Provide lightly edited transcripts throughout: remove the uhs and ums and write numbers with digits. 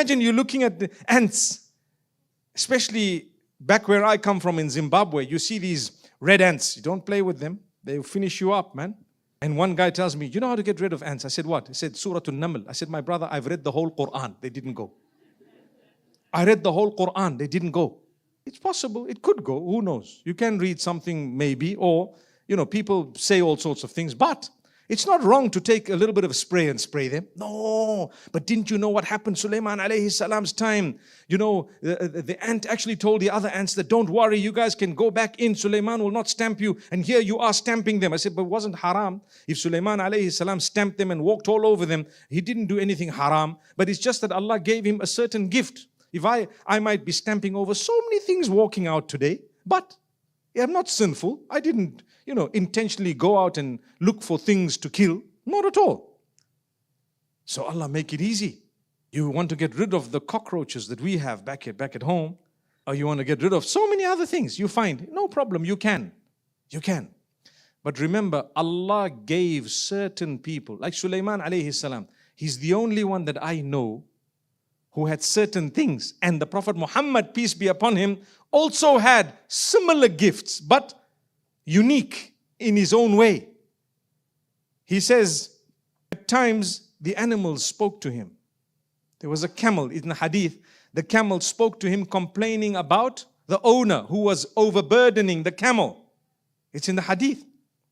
Imagine you're looking at the ants, especially back where I come from in Zimbabwe. You see these red ants. You don't play with them. They'll finish you up, man. And one guy tells me, you know how to get rid of ants? I said, what? He said, Surah An-Naml. I said, my brother, I've read the whole Quran. They didn't go. I read the whole Quran. They didn't go. It's possible. It could go. Who knows? You can read something maybe, or, people say all sorts of things, but it's not wrong to take a little bit of spray and spray them. No, but didn't you know what happened Sulaiman alayhi salam's time? The ant actually told the other ants that don't worry, you guys can go back in. Sulaiman will not stamp you. And here you are stamping them. I said, but it wasn't haram. If Sulaiman alayhi salam stamped them and walked all over them, he didn't do anything haram. But it's just that Allah gave him a certain gift. If I might be stamping over so many things walking out today, but I'm not sinful. I didn't, intentionally go out and look for things to kill. Not at all. So Allah make it easy. You want to get rid of the cockroaches that we have back at home, or you want to get rid of so many other things, you find, no problem, you can. You can. But remember, Allah gave certain people, like Sulaiman alayhi salam, he's the only one that I know who had certain things. And the Prophet Muhammad, peace be upon him, also had similar gifts, but unique in his own way. He says, at times the animals spoke to him. There was a camel in the hadith. The camel spoke to him complaining about the owner who was overburdening the camel. It's in the hadith.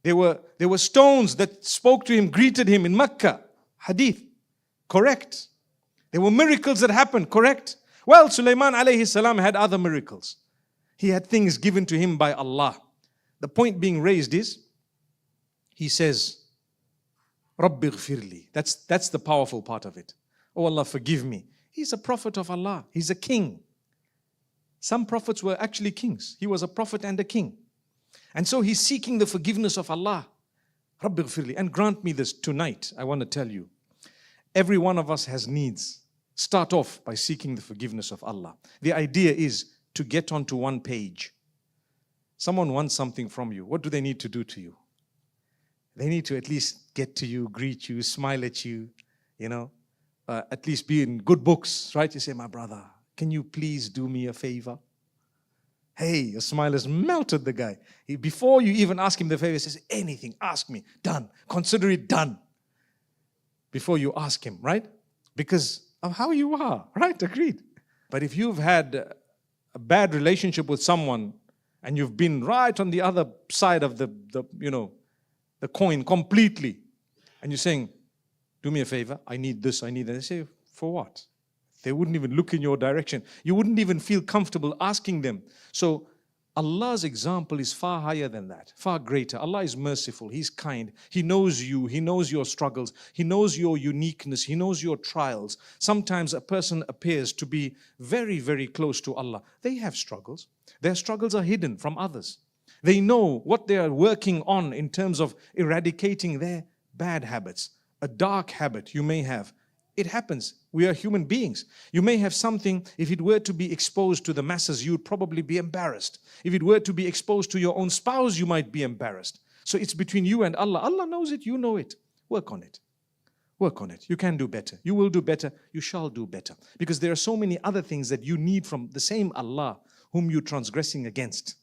There were stones that spoke to him, greeted him in Mecca. Hadith. Correct. There were miracles that happened. Correct. Well, Sulaiman alayhi salam had other miracles. He had things given to him by Allah. The point being raised is, he says, Rabbi ghfirli. That's the powerful part of it. Oh Allah, forgive me. He's a prophet of Allah. He's a king. Some prophets were actually kings. He was a prophet and a king. And so he's seeking the forgiveness of Allah. Rabbi ghfirli. And grant me this tonight. I want to tell you, every one of us has needs. Start off by seeking the forgiveness of Allah. The idea is to get onto one page. Someone wants something from you. What do they need to do to you? They need to at least get to you, greet you, smile at you, at least be in good books, right? You say, my brother, can you please do me a favor? Hey, your smile has melted the guy. Before you even ask him the favor, he says, anything, ask me, done. Consider it done. Before you ask him, right? Because of how you are, right? Agreed. But if you've had a bad relationship with someone and you've been right on the other side of the coin completely, and you're saying, do me a favor, I need this, I need that. They say, for what? They wouldn't even look in your direction. You wouldn't even feel comfortable asking them. So Allah's example is far higher than that, far greater. Allah is merciful, He's kind. He knows you, He knows your struggles, He knows your uniqueness, He knows your trials. Sometimes a person appears to be very, very close to Allah. They have struggles. Their struggles are hidden from others. They know what they are working on in terms of eradicating their bad habits. A dark habit you may have. It happens. We are human beings. You may have something, if it were to be exposed to the masses, you would probably be embarrassed. If it were to be exposed to your own spouse, you might be embarrassed. So it's between you and Allah. Allah knows it, you know it. Work on it. Work on it. You can do better. You will do better. You shall do better. Because there are so many other things that you need from the same Allah whom you're transgressing against.